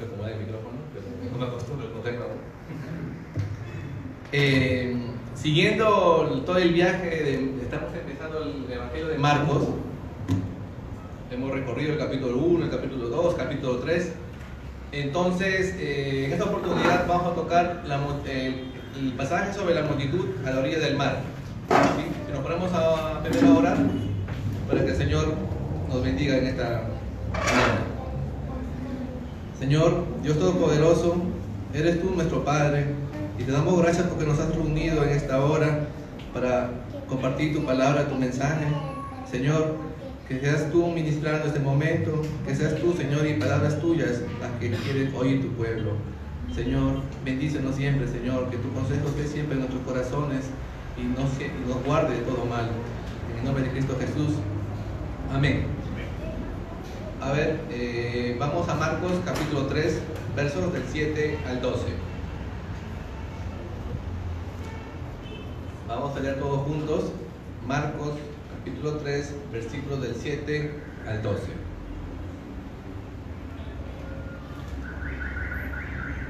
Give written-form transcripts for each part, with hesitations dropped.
se acomoda el micrófono, pero es una costumbre, no tengo. Siguiendo todo el viaje, estamos empezando el Evangelio de Marcos. Hemos recorrido el capítulo 1, el capítulo 2, capítulo 3. Entonces, en esta oportunidad vamos a tocar el pasaje sobre la multitud a la orilla del mar. ¿Sí? Si nos ponemos primero a orar para que el Señor nos bendiga en esta mañana. Señor, Dios Todopoderoso, eres tú nuestro Padre y te damos gracias porque nos has reunido en esta hora para compartir tu palabra, tu mensaje. Señor, que seas tú ministrando este momento, que seas tú, Señor, y palabras tuyas las que quiere oír tu pueblo. Señor, bendícenos siempre, Señor, que tu consejo esté siempre en nuestros corazones y nos guarde de todo mal. En el nombre de Cristo Jesús. Amén. A ver, vamos a Marcos capítulo 3, versos del 7 al 12. Vamos a leer todos juntos. Marcos capítulo 3, versículos del 7 al 12.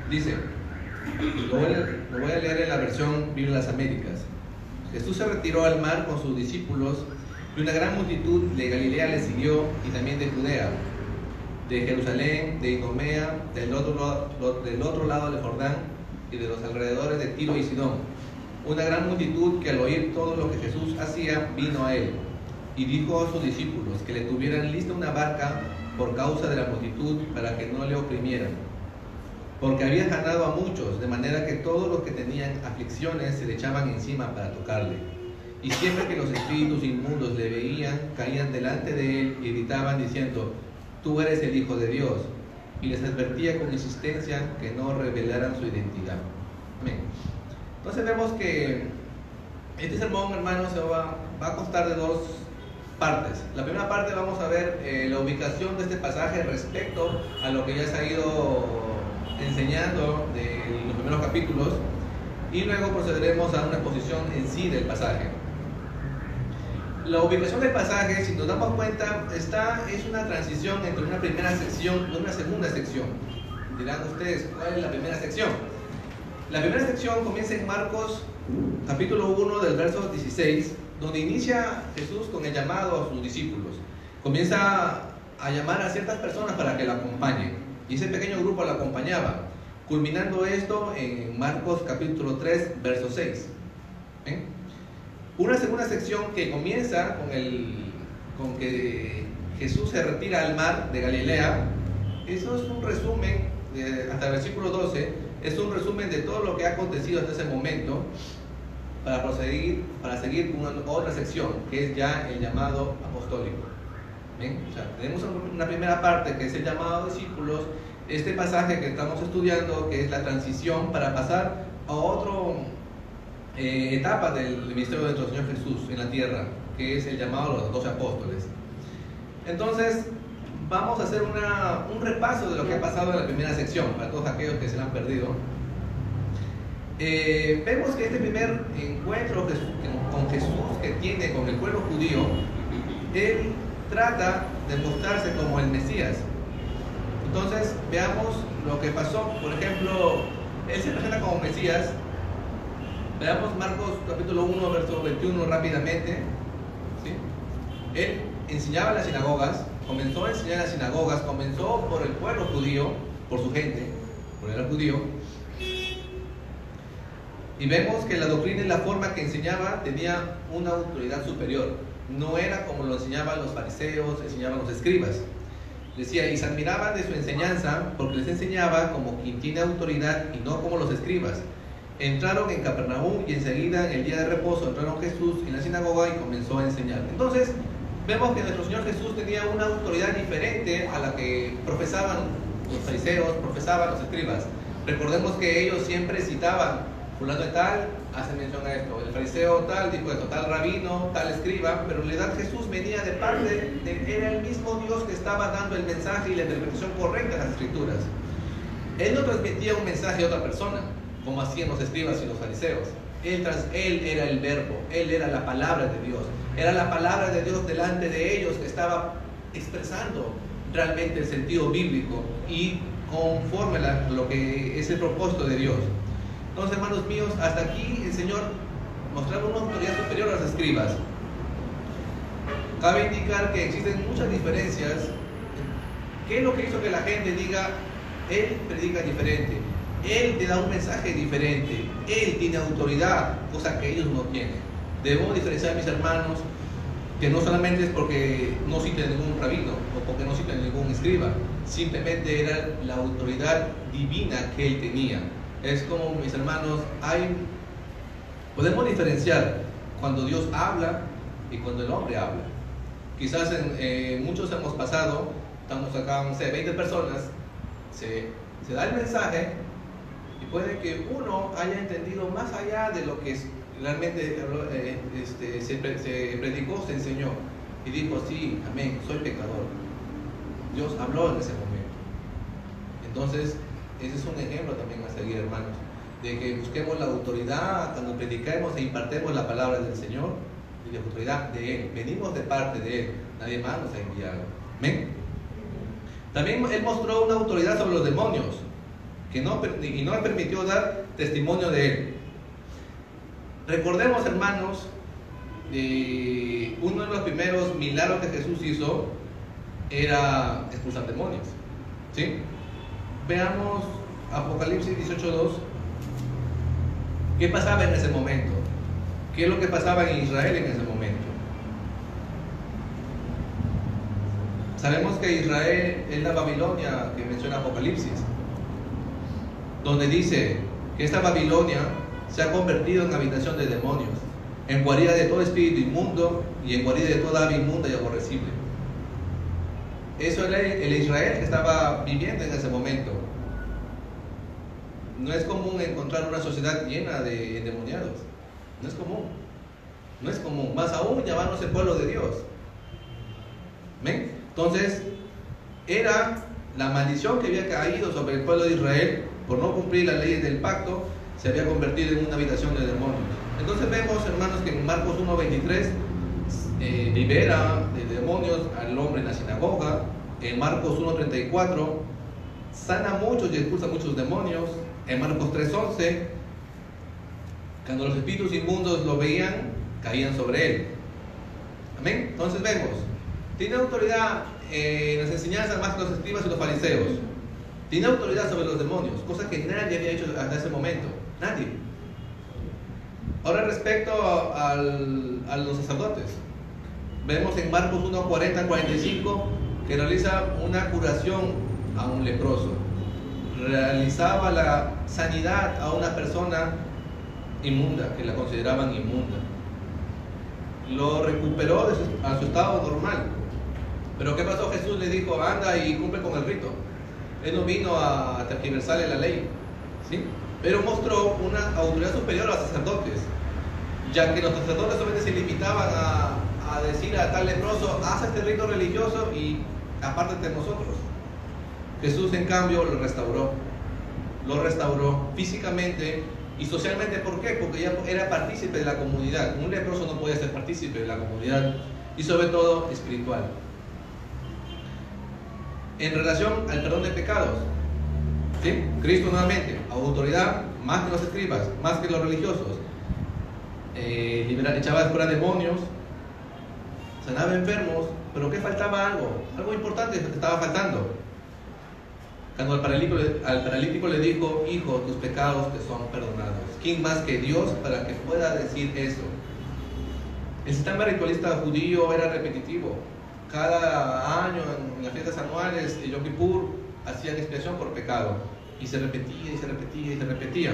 Dice, lo voy a leer en la versión Biblia de las Américas. Jesús se retiró al mar con sus discípulos y una gran multitud de Galilea le siguió y también de Judea, de Jerusalén, de Idumea, del otro lado del Jordán y de los alrededores de Tiro y Sidón. Una gran multitud que al oír todo lo que Jesús hacía vino a él y dijo a sus discípulos que le tuvieran lista una barca por causa de la multitud para que no le oprimieran, porque había ganado a muchos, de manera que todos los que tenían aflicciones se le echaban encima para tocarle. Y siempre que los espíritus inmundos le veían, caían delante de él y gritaban diciendo: tú eres el Hijo de Dios. Y les advertía con insistencia que no revelaran su identidad. Amén. Entonces vemos que este sermón, hermanos, va a constar de dos partes. La primera parte vamos a ver la ubicación de este pasaje respecto a lo que ya se ha ido enseñando de los primeros capítulos, y luego procederemos a una exposición en sí del pasaje. La ubicación del pasaje, si nos damos cuenta, es una transición entre una primera sección y una segunda sección. Dirán ustedes, ¿cuál es la primera sección? La primera sección comienza en Marcos capítulo 1 del verso 16, donde inicia Jesús con el llamado a sus discípulos. Comienza a llamar a ciertas personas para que la acompañen, y ese pequeño grupo la acompañaba, culminando esto en Marcos capítulo 3 verso 6. Una segunda sección que comienza con que Jesús se retira al mar de Galilea. Eso es un resumen, hasta el versículo 12, es un resumen de todo lo que ha acontecido hasta ese momento, para seguir con otra sección, que es ya el llamado apostólico. O sea, tenemos una primera parte que es el llamado a discípulos, este pasaje que estamos estudiando, que es la transición para pasar a otra etapa del ministerio de nuestro Señor Jesús en la tierra, que es el llamado a los 12 apóstoles. Entonces, vamos a hacer un repaso de lo que ha pasado en la primera sección, para todos aquellos que se la han perdido. Vemos que este primer encuentro con Jesús que tiene con el pueblo judío, él trata de mostrarse como el Mesías. Entonces, veamos lo que pasó. Por ejemplo, él se presenta como Mesías. Veamos Marcos capítulo 1, verso 21 rápidamente. ¿Sí? Él enseñaba en las sinagogas, comenzó a enseñar en las sinagogas, comenzó por el pueblo judío, por su gente, por el judío. Y vemos que la doctrina y la forma que enseñaba tenía una autoridad superior. No era como lo enseñaban los fariseos, enseñaban los escribas. Decía, y se admiraban de su enseñanza porque les enseñaba como quien tiene autoridad y no como los escribas. Entraron en Capernaum y enseguida en el día de reposo entraron Jesús en la sinagoga y comenzó a enseñar. Entonces vemos que nuestro Señor Jesús tenía una autoridad diferente a la que profesaban los fariseos, profesaban los escribas. Recordemos que ellos siempre citaban: fulano de tal hace mención a esto, el fariseo tal dijo esto, tal rabino, tal escriba, pero en realidad Jesús venía de parte era el mismo Dios que estaba dando el mensaje y la interpretación correcta de las escrituras. Él no transmitía un mensaje a otra persona, como hacían los escribas y los fariseos. Él era el verbo, él era la palabra de Dios, era la palabra de Dios delante de ellos que estaba expresando realmente el sentido bíblico y conforme a lo que es el propósito de Dios. Entonces, hermanos míos, hasta aquí el Señor mostraba una autoridad superior a los escribas. Cabe indicar que existen muchas diferencias. ¿Qué es lo que hizo que la gente diga, Él predica diferente, Él te da un mensaje diferente, Él tiene autoridad, cosa que ellos no tienen? Debemos diferenciar, mis hermanos, que no solamente es porque no citen ningún rabino o porque no citen ningún escriba, simplemente era la autoridad divina que Él tenía. Es como, mis hermanos, podemos diferenciar cuando Dios habla y cuando el hombre habla. Quizás muchos hemos pasado, estamos acá, no sé, 20 personas, se da el mensaje y puede que uno haya entendido más allá de lo que realmente se predicó, se enseñó y dijo, sí, amén, soy pecador. Dios habló en ese momento. Entonces, ese es un ejemplo también a seguir, hermanos, de que busquemos la autoridad cuando predicamos e impartemos la palabra del Señor, y la autoridad de Él. Venimos de parte de Él, nadie más nos ha enviado. Amén. También Él mostró una autoridad sobre los demonios y no le permitió dar testimonio de Él. Recordemos, hermanos, uno de los primeros milagros que Jesús hizo era expulsar demonios, ¿sí? Veamos Apocalipsis 18:2. ¿Qué pasaba en ese momento? ¿Qué es lo que pasaba en Israel en ese momento? Sabemos que Israel es la Babilonia que menciona Apocalipsis, donde dice que esta Babilonia se ha convertido en habitación de demonios, en guarida de todo espíritu inmundo y en guarida de toda ave inmunda y aborrecible. Eso era el Israel que estaba viviendo en ese momento. No es común encontrar una sociedad llena de endemoniados. No es común. No es común. Más aún llamándose pueblo de Dios. ¿Ven? Entonces, era la maldición que había caído sobre el pueblo de Israel por no cumplir las leyes del pacto, se había convertido en una habitación de demonios. Entonces vemos, hermanos, que en Marcos 1:23 libera de demonios al hombre en la sinagoga. En Marcos 1:34 sana a muchos y expulsa a muchos demonios. En Marcos 3:11, cuando los espíritus inmundos lo veían, caían sobre él. Amén. Entonces vemos, tiene autoridad en las enseñanzas más que los escribas y los fariseos. Tiene autoridad sobre los demonios, cosa que nadie había hecho hasta ese momento. Nadie. Ahora, respecto a los sacerdotes, vemos en Marcos 1:40-45 que realiza una curación a un leproso. Realizaba la sanidad a una persona inmunda, que la consideraban inmunda. Lo recuperó a su estado normal. Pero ¿qué pasó? Jesús le dijo, anda y cumple con el rito. Él no vino a tergiversarle la ley, ¿sí? Pero mostró una autoridad superior a los sacerdotes, ya que los sacerdotes solamente se limitaban a decir a tal leproso, haz este rito religioso y apártate de nosotros. Jesús, en cambio, lo restauró físicamente y socialmente. ¿Por qué? Porque ya era partícipe de la comunidad. Un leproso no podía ser partícipe de la comunidad, y sobre todo espiritual. En relación al perdón de pecados, ¿sí? Cristo nuevamente, autoridad más que los escribas, más que los religiosos, echaba fuera demonios, sanaba enfermos. Pero ¿qué faltaba? Algo importante estaba faltando. Cuando al paralítico le dijo, hijo, tus pecados te son perdonados. ¿Quién más que Dios para que pueda decir eso? El sistema ritualista judío era repetitivo. Cada año en las fiestas anuales de Yom Kippur hacían expiación por pecado, y se repetía y se repetía y se repetía.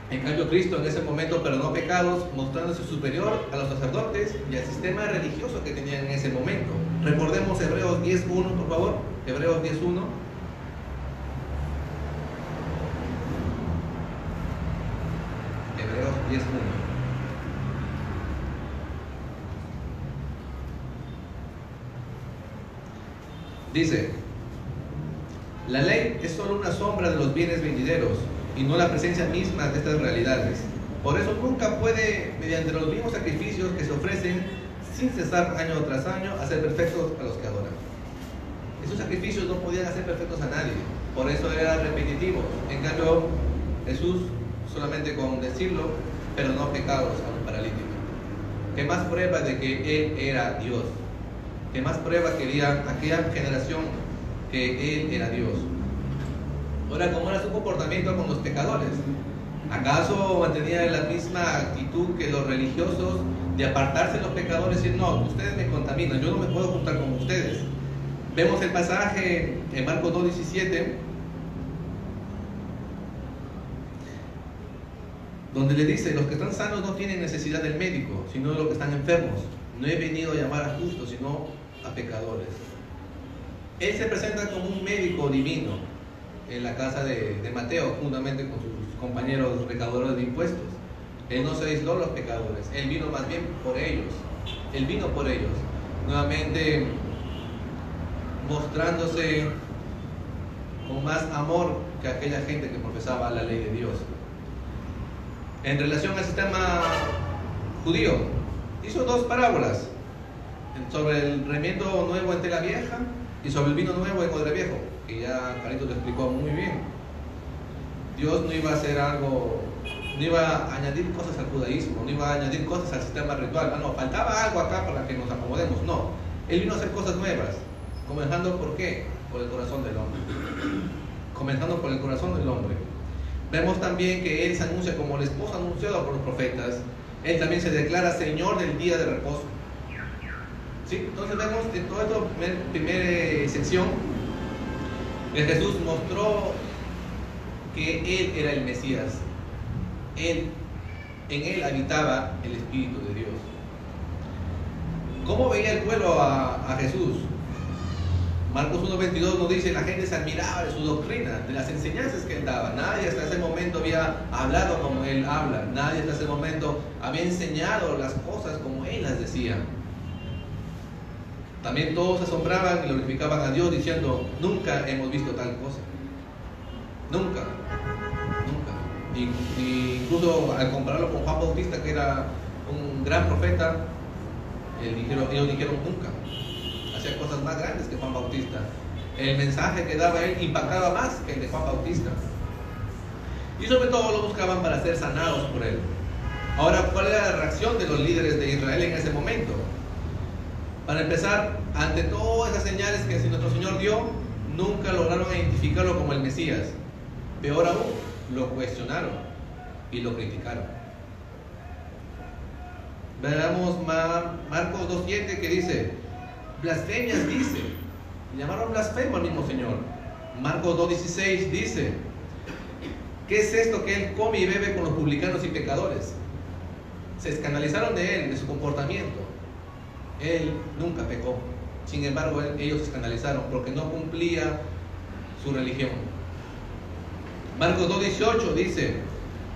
En cambio, Cristo en ese momento perdonó pecados, mostrándose superior a los sacerdotes y al sistema religioso que tenían en ese momento. Recordemos Hebreos 10:1, por favor. Hebreos 10:1. Hebreos 10:1. Dice, la ley es solo una sombra de los bienes venideros y no la presencia misma de estas realidades. Por eso nunca puede, mediante los mismos sacrificios que se ofrecen sin cesar año tras año, hacer perfectos a los que adoran. Esos sacrificios no podían hacer perfectos a nadie, por eso eran repetitivos. En cambio, Jesús solamente con decirlo, pero no pecados a un paralítico. ¿Qué más prueba de que Él era Dios? ¿Qué más prueba quería aquella generación que Él era Dios? Ahora, ¿cómo era su comportamiento con los pecadores? ¿Acaso mantenía la misma actitud que los religiosos de apartarse de los pecadores y decir, no, ustedes me contaminan, yo no me puedo juntar con ustedes? Vemos el pasaje en Marcos 2:17, donde le dice, los que están sanos no tienen necesidad del médico, sino de los que están enfermos. No he venido a llamar a justos, sino a pecadores. Él se presenta como un médico divino en la casa de Mateo, juntamente con sus compañeros recaudadores de impuestos. Él no se aisló a los pecadores, Él vino más bien por ellos. Él vino por ellos, nuevamente mostrándose con más amor que aquella gente que profesaba la ley de Dios. En relación al sistema judío, hizo dos parábolas sobre el remiendo nuevo en tela vieja y sobre el vino nuevo en odre viejo, que ya Carito lo explicó muy bien. Dios no iba a hacer algo, no iba a añadir cosas al judaísmo, no iba a añadir cosas al sistema ritual. No, faltaba algo acá para que nos acomodemos. No, Él vino a hacer cosas nuevas, comenzando por qué, por el corazón del hombre. Comenzando por el corazón del hombre. Vemos también que Él se anuncia como el esposo anunciado por los profetas. Él también se declara Señor del día de reposo. ¿Sí? Entonces vemos en toda esta primera sección que Jesús mostró que Él era el Mesías. En Él habitaba el Espíritu de Dios. ¿Cómo veía el pueblo a Jesús? Marcos 1:22 nos dice, la gente se admiraba de su doctrina, de las enseñanzas que Él daba. Nadie hasta ese momento había hablado como Él habla. Nadie hasta ese momento había enseñado las cosas como Él las decía. También todos se asombraban y glorificaban a Dios diciendo, nunca hemos visto tal cosa. Nunca. Incluso al compararlo con Juan Bautista, que era un gran profeta, ellos dijeron nunca. Hacía cosas más grandes que Juan Bautista. El mensaje que daba él impactaba más que el de Juan Bautista. Y sobre todo lo buscaban para ser sanados por él. Ahora, ¿cuál era la reacción de los líderes de Israel en ese momento? Para empezar, ante todas esas señales que nuestro Señor dio, nunca lograron identificarlo como el Mesías. Peor aún, lo cuestionaron y lo criticaron. Veamos Marcos 2:7 que dice, blasfemias dice, llamaron blasfemo al mismo Señor. Marcos 2:16 dice, ¿qué es esto que Él come y bebe con los publicanos y pecadores? Se escandalizaron de Él, de su comportamiento. Él nunca pecó, sin embargo ellos se escandalizaron porque no cumplía su religión. Marcos 2:18 dice,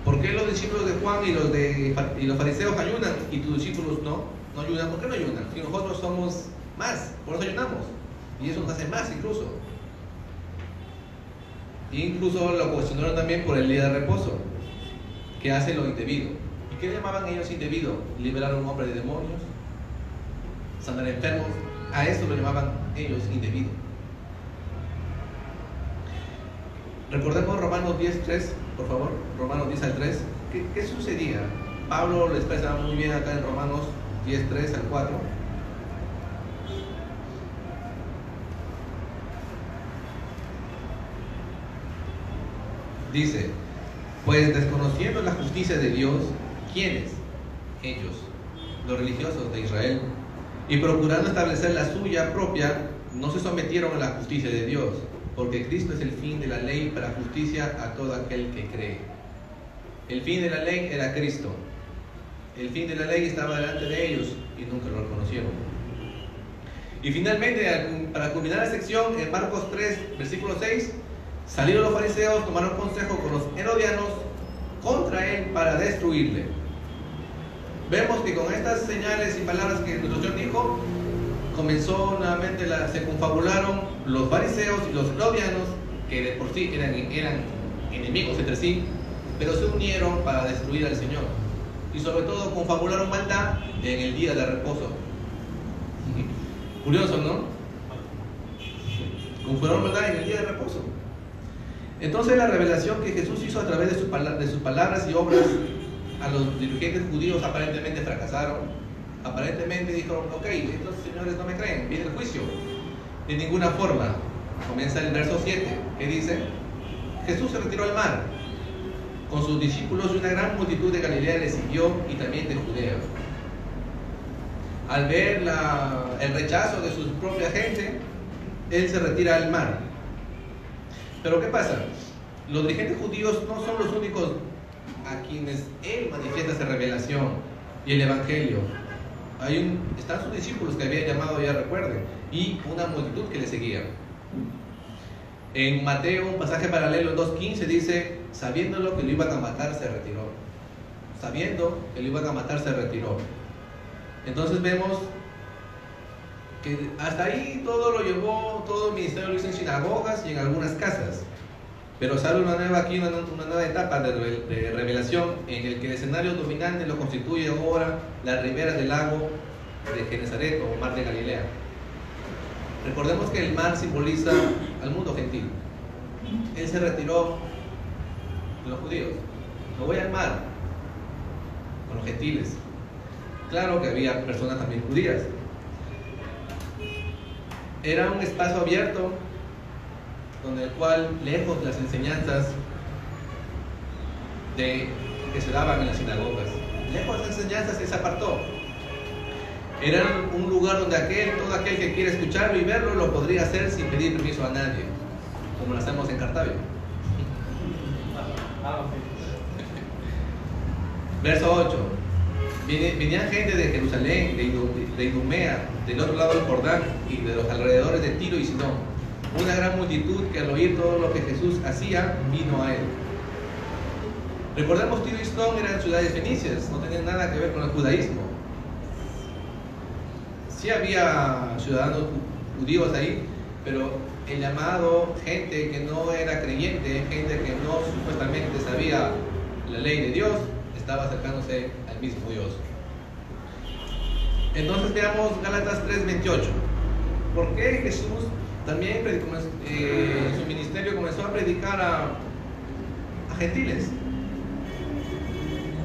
¿por qué los discípulos de Juan y los fariseos ayunan y tus discípulos no ayunan? ¿Por qué no ayunan? Si nosotros somos más, por eso ayunamos, y eso nos hace más incluso. Incluso lo cuestionaron también por el día de reposo, que hace lo indebido. ¿Y qué llamaban ellos indebido? Liberar a un hombre de demonios, sanar enfermos. A eso lo llamaban ellos indebido. Recordemos Romanos 10:3, por favor. Romanos 10:3. ¿Qué sucedía? Pablo lo expresa muy bien acá en Romanos 10:3-4. Dice, pues desconociendo la justicia de Dios, ¿quiénes? Ellos, los religiosos de Israel, y procurando establecer la suya propia, no se sometieron a la justicia de Dios, porque Cristo es el fin de la ley para justicia a todo aquel que cree. El fin de la ley era Cristo. El fin de la ley estaba delante de ellos y nunca lo reconocieron. Y finalmente, para culminar la sección, en Marcos 3, versículo 6, salieron los fariseos, tomaron consejo con los herodianos contra él para destruirle. Vemos que con estas señales y palabras que nuestro Señor dijo, comenzó nuevamente, se confabularon los fariseos y los herodianos, que de por sí eran enemigos entre sí, pero se unieron para destruir al Señor. Y sobre todo confabularon maldad en el día de reposo. Curioso, ¿no? como fueron, ¿verdad?, en el día de reposo. Entonces la revelación que Jesús hizo a través de sus palabras y obras a los dirigentes judíos aparentemente fracasaron. Aparentemente dijeron, ok, estos señores no me creen, viene el juicio. De ninguna forma. Comienza el verso 7, que dice: Jesús se retiró al mar con sus discípulos y una gran multitud de Galilea le siguió y también de Judea. Al ver el rechazo de su propia gente, él se retira al mar. Pero ¿qué pasa? Los dirigentes judíos no son los únicos a quienes él manifiesta esa revelación y el evangelio. Están sus discípulos que había llamado, ya recuerden, y una multitud que le seguía. En Mateo, un pasaje paralelo en 2:15 dice: sabiéndolo que lo iban a matar, se retiró. Sabiendo que lo iban a matar, se retiró. Entonces vemos que hasta ahí todo el ministerio lo hizo en sinagogas y en algunas casas. Pero sale una nueva etapa de revelación en el que el escenario dominante lo constituye ahora las riberas del lago de Genesaret o mar de Galilea. Recordemos que el mar simboliza al mundo gentil. Él se retiró de los judíos. Me voy al mar con los gentiles. Claro que había personas también judías. Era un espacio abierto donde el cual, lejos de las enseñanzas que se daban en las sinagogas, lejos de las enseñanzas, se apartó. Era un lugar donde todo aquel que quiere escucharlo y verlo lo podría hacer sin pedir permiso a nadie, como lo hacemos en Cartago. Verso 8. Venían gente de Jerusalén, de Idumea, del otro lado del Jordán y de los alrededores de Tiro y Sidón. Una gran multitud que al oír todo lo que Jesús hacía, vino a él. Recordemos, Tiro y Sidón eran ciudades fenicias, no tenían nada que ver con el judaísmo. Sí había ciudadanos judíos ahí, pero el llamado gente que no era creyente, gente que no supuestamente sabía la ley de Dios, estaba acercándose al mismo Dios. Entonces veamos Gálatas 3:28. ¿Por qué Jesús también en su ministerio comenzó a predicar a gentiles?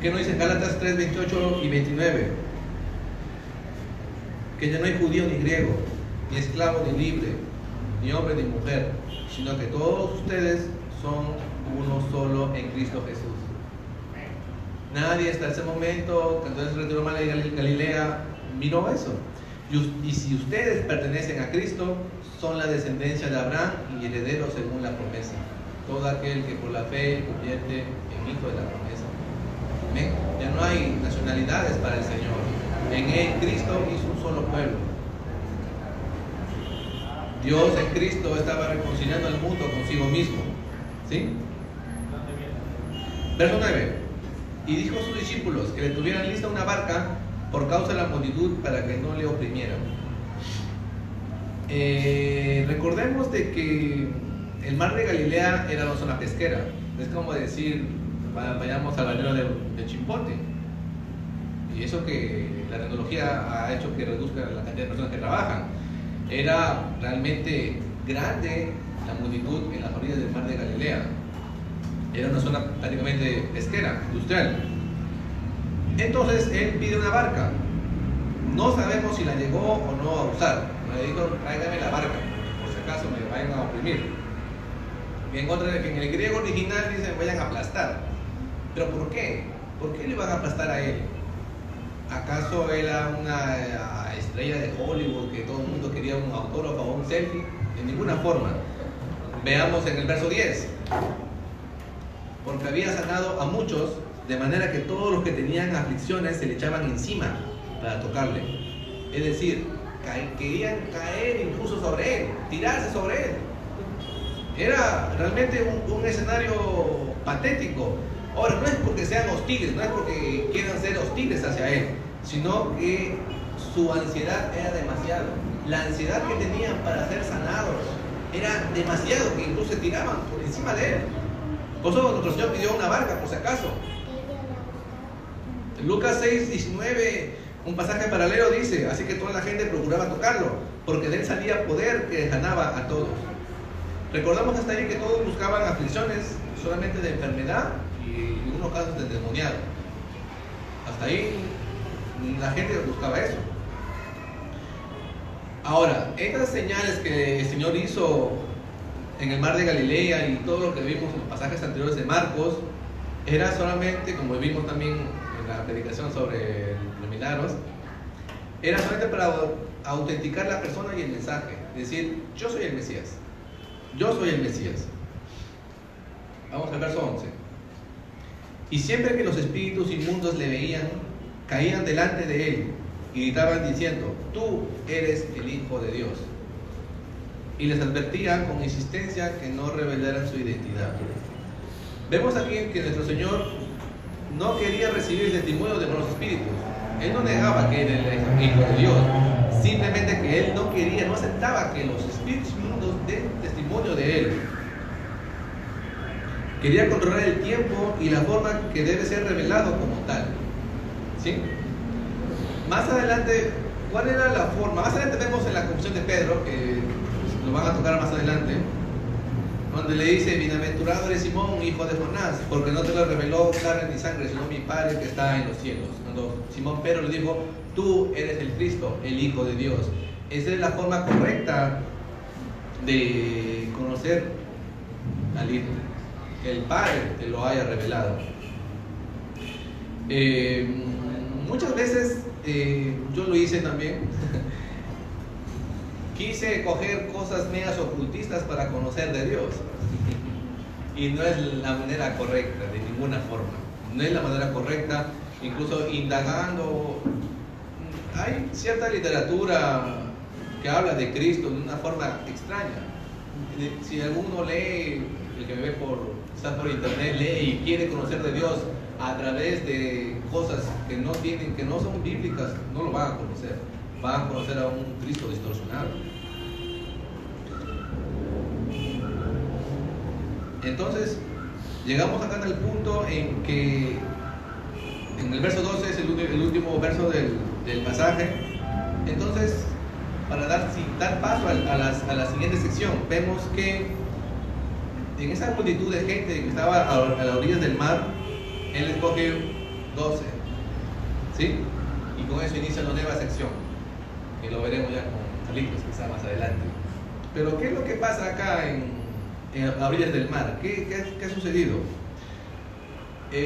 ¿Qué nos dice Gálatas 3:28 y 29? Que ya no hay judío ni griego, ni esclavo ni libre, ni hombre ni mujer, sino que todos ustedes son uno solo en Cristo Jesús. Nadie hasta ese momento, cuando se retiró mal de Galilea, miró eso. Y si ustedes pertenecen a Cristo, son la descendencia de Abraham y herederos según la promesa. Todo aquel que por la fe convierte en hijo de la promesa. ¿Ven? Ya no hay nacionalidades para el Señor. En él Cristo hizo un solo pueblo. Dios en Cristo estaba reconciliando al mundo consigo mismo. ¿Sí? Verso 9. Y dijo a sus discípulos que le tuvieran lista una barca por causa de la multitud para que no le oprimieran. Recordemos de que el mar de Galilea era una zona pesquera. Es como decir, vayamos al balneario de Chimbote. Y eso que la tecnología ha hecho que reduzca la cantidad de personas que trabajan. Era realmente grande la multitud en las orillas del mar de Galilea. Era una zona prácticamente pesquera, industrial. Entonces él pide una barca. No sabemos si la llegó o no a usar. Le dijo: tráigame la barca, por si acaso me vayan a oprimir. Y en el griego original dicen: vayan a aplastar. ¿Pero por qué? ¿Por qué le van a aplastar a él? ¿Acaso era una estrella de Hollywood que todo el mundo quería un autógrafo o un selfie? De ninguna forma. Veamos en el verso 10. Porque había sanado a muchos, de manera que todos los que tenían aflicciones se le echaban encima para tocarle. Es decir, querían caer incluso sobre él, tirarse sobre él. Era realmente un escenario patético. Ahora, no es porque sean hostiles, no es porque quieran ser hostiles hacia él, sino que su ansiedad era demasiado. La ansiedad que tenían para ser sanados era demasiado, que incluso se tiraban por encima de él. Por eso nuestro Señor pidió una barca, por si acaso. Lucas 6:19, un pasaje paralelo dice: así que toda la gente procuraba tocarlo, porque de él salía poder que sanaba a todos. Recordamos hasta ahí que todos buscaban aflicciones solamente de enfermedad y en unos casos de endemoniado. Hasta ahí la gente buscaba eso. Ahora, estas señales que el Señor hizo en el mar de Galilea y todo lo que vimos en los pasajes anteriores de Marcos, era solamente, como vimos también en la predicación sobre los milagros, era solamente para autenticar la persona y el mensaje. Decir, yo soy el Mesías. Yo soy el Mesías. Vamos al verso 11. Y siempre que los espíritus inmundos le veían, caían delante de él y gritaban diciendo, tú eres el Hijo de Dios. Y les advertían con insistencia que no revelaran su identidad. Vemos aquí que nuestro Señor no quería recibir el testimonio de los espíritus. Él no negaba que era el Hijo de Dios, simplemente que él no quería, no aceptaba que los espíritus inmundos den testimonio de él. Quería controlar el tiempo y la forma que debe ser revelado como tal. ¿Sí? Más adelante, ¿cuál era la forma? Más adelante vemos en la confesión de Pedro, que lo van a tocar más adelante, donde le dice, bienaventurado eres Simón, hijo de Jonás, porque no te lo reveló carne ni sangre, sino mi Padre que está en los cielos. Cuando Simón Pedro le dijo, tú eres el Cristo, el Hijo de Dios. Esa es la forma correcta de conocer al Hijo, que el Padre te lo haya revelado. Muchas veces, yo lo hice también, quise coger cosas medias ocultistas para conocer de Dios. Y no es la manera correcta, de ninguna forma. No es la manera correcta, incluso indagando. Hay cierta literatura que habla de Cristo de una forma extraña. Si alguno lee, el que me ve quizás por internet, lee y quiere conocer de Dios a través de cosas que no son bíblicas, no lo van a conocer. Van a conocer a un Cristo distorsionado. Entonces, llegamos acá al punto en que en el verso 12 es el último verso del pasaje. Entonces, para dar paso a la siguiente sección, vemos que en esa multitud de gente que estaba a las orillas del mar, Él escoge 12, ¿sí? Y con eso inicia la nueva sección, que lo veremos ya con Carlitos quizá más adelante. Pero ¿qué es lo que pasa acá en las orillas del mar? ¿Qué ha sucedido?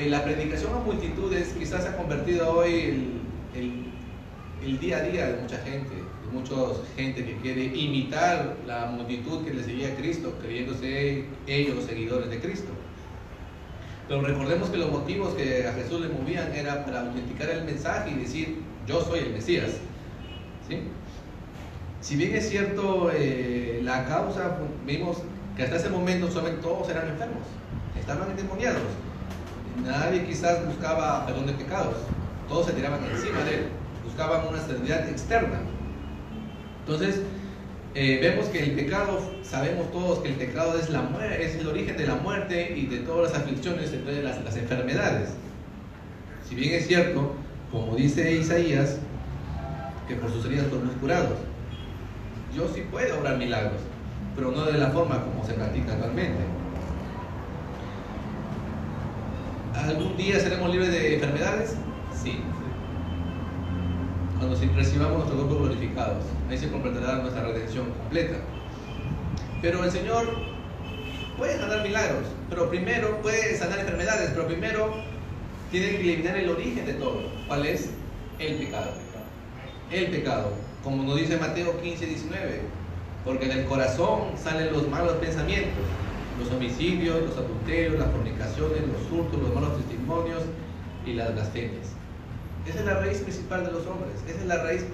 La predicación a multitudes quizás se ha convertido hoy el día a día de mucha gente, gente que quiere imitar la multitud que le seguía a Cristo, creyéndose ellos seguidores de Cristo. Pero recordemos que los motivos que a Jesús le movían era para autenticar el mensaje y decir, yo soy el Mesías. ¿Sí? Si bien es cierto, la causa, vimos que hasta ese momento solamente todos eran enfermos, estaban endemoniados. Nadie quizás buscaba perdón de pecados, todos se tiraban encima de él, buscaban una sanidad externa. Entonces, vemos que el pecado, sabemos todos que el pecado es el origen de la muerte y de todas las aflicciones, entre las enfermedades. Si bien es cierto, como dice Isaías, que por sus heridas fuimos curados, Dios sí puede obrar milagros, pero no de la forma como se practica actualmente. ¿Algún día seremos libres de enfermedades? Sí. Cuando recibamos nuestros cuerpos glorificados, ahí se completará nuestra redención completa. Pero el Señor puede sanar milagros, pero primero puede sanar enfermedades, pero primero tiene que eliminar el origen de todo. ¿Cuál es? El pecado. El pecado, como nos dice Mateo 15:19, porque del corazón salen los malos pensamientos, los homicidios, los adulterios, las fornicaciones, los hurtos, los malos testimonios y las blasfemias. Esa es la raíz principal de los hombres. Esa es la raíz,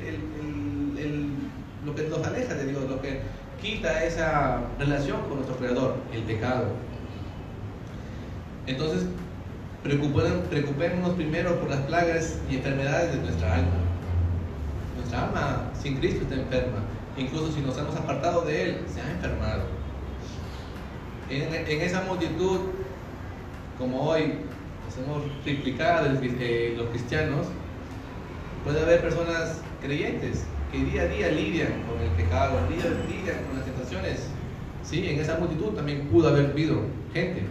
lo que nos aleja de Dios, lo que quita esa relación con nuestro Creador, el pecado. Entonces, preocupémonos primero por las plagas y enfermedades de nuestra alma. Nuestra alma sin Cristo está enferma. Incluso si nos hemos apartado de Él, se ha enfermado. En esa multitud, como hoy hemos triplicado los cristianos, puede haber personas creyentes que día a día lidian con el pecado, lidian con las tentaciones ¿sí? En esa multitud también pudo haber habido gente.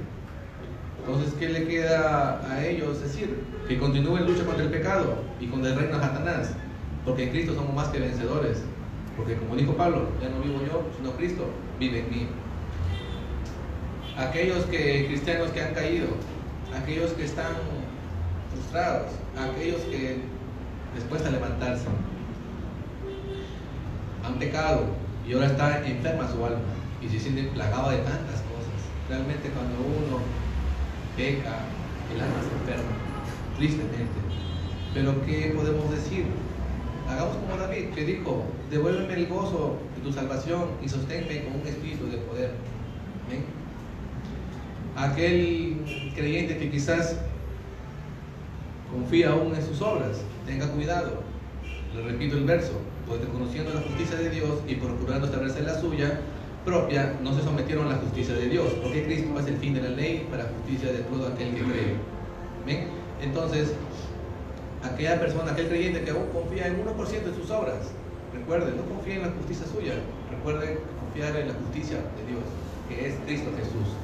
Entonces, ¿qué le queda a ellos decir? Que continúen lucha contra el pecado y contra el reino de Satanás, porque en Cristo somos más que vencedores. Porque como dijo Pablo, ya no vivo yo, sino Cristo vive en mí. Aquellos cristianos que han caído, aquellos que están frustrados, aquellos que después de levantarse han pecado y ahora está enferma su alma y se siente plagado de tantas cosas. Realmente cuando uno peca, el alma se enferma, tristemente. Pero ¿qué podemos decir? Hagamos como David, que dijo: devuélveme el gozo de tu salvación y sosténme con un espíritu de poder. ¿Ven? Aquel creyente que quizás confía aún en sus obras, tenga cuidado. Le repito el verso: pues conociendo la justicia de Dios y procurando establecer la suya propia, no se sometieron a la justicia de Dios, porque Cristo es el fin de la ley para justicia de todo aquel que cree. ¿Ven? Entonces, aquella persona, aquel creyente que aún confía en 1% de sus obras, recuerden, no confía en la justicia suya, recuerden confiar en la justicia de Dios, que es Cristo Jesús.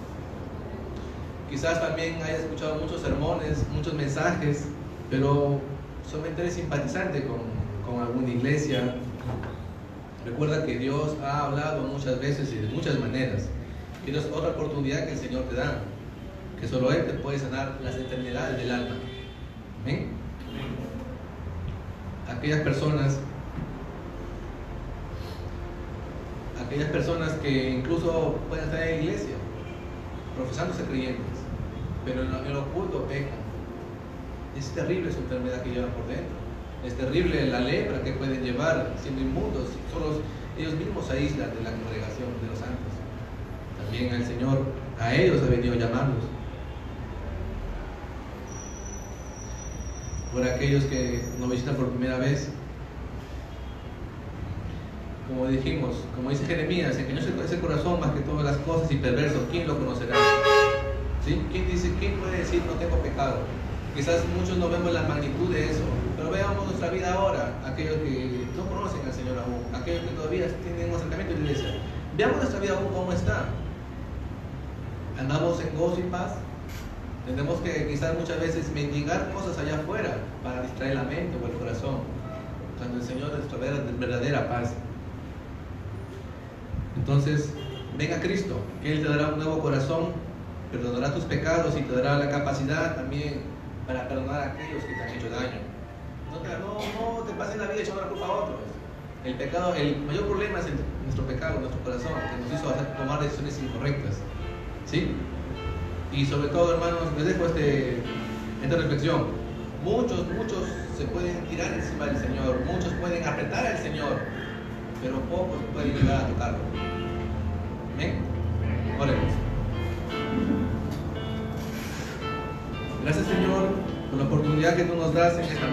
Quizás también haya escuchado muchos sermones, muchos mensajes, pero solamente eres simpatizante con alguna iglesia. Recuerda que Dios ha hablado muchas veces y de muchas maneras. Y es otra oportunidad que el Señor te da, que solo Él te puede sanar las enfermedades del alma. ¿Amén? Aquellas personas que incluso pueden estar en la iglesia, profesándose creyentes, pero en el oculto pecan. Es terrible su enfermedad que llevan por dentro. Es terrible la lepra que pueden llevar siendo inmundos. Solo ellos mismos se aíslan de la congregación de los santos. También el Señor a ellos ha venido a llamarlos. Por aquellos que nos visitan por primera vez, como dijimos, como dice Jeremías, engañoso es el corazón más que todas las cosas y perverso, ¿quién lo conocerá? ¿Sí? ¿Quién puede decir no tengo pecado? Quizás muchos no vemos la magnitud de eso, pero veamos nuestra vida ahora, aquellos que no conocen al Señor aún, aquellos que todavía tienen un acercamiento a la iglesia. Veamos nuestra vida aún cómo está. ¿Andamos en gozo y paz? Tenemos que quizás muchas veces mendigar cosas allá afuera para distraer la mente o el corazón, cuando el Señor es nuestra verdadera paz. Entonces, ven a Cristo, que Él te dará un nuevo corazón, perdonará tus pecados y te dará la capacidad también para perdonar a aquellos que te han hecho daño. No te pases la vida echando la culpa a otros. El pecado, el mayor problema es nuestro pecado, nuestro corazón, que nos hizo tomar decisiones incorrectas. ¿Sí? Y sobre todo, hermanos, les dejo esta reflexión. Muchos se pueden tirar encima del Señor, muchos pueden apretar al Señor, pero pocos pueden llegar a tocarlo. ¿Amén? Oremos. Gracias, Señor, por la oportunidad que tú nos das en esta mañana.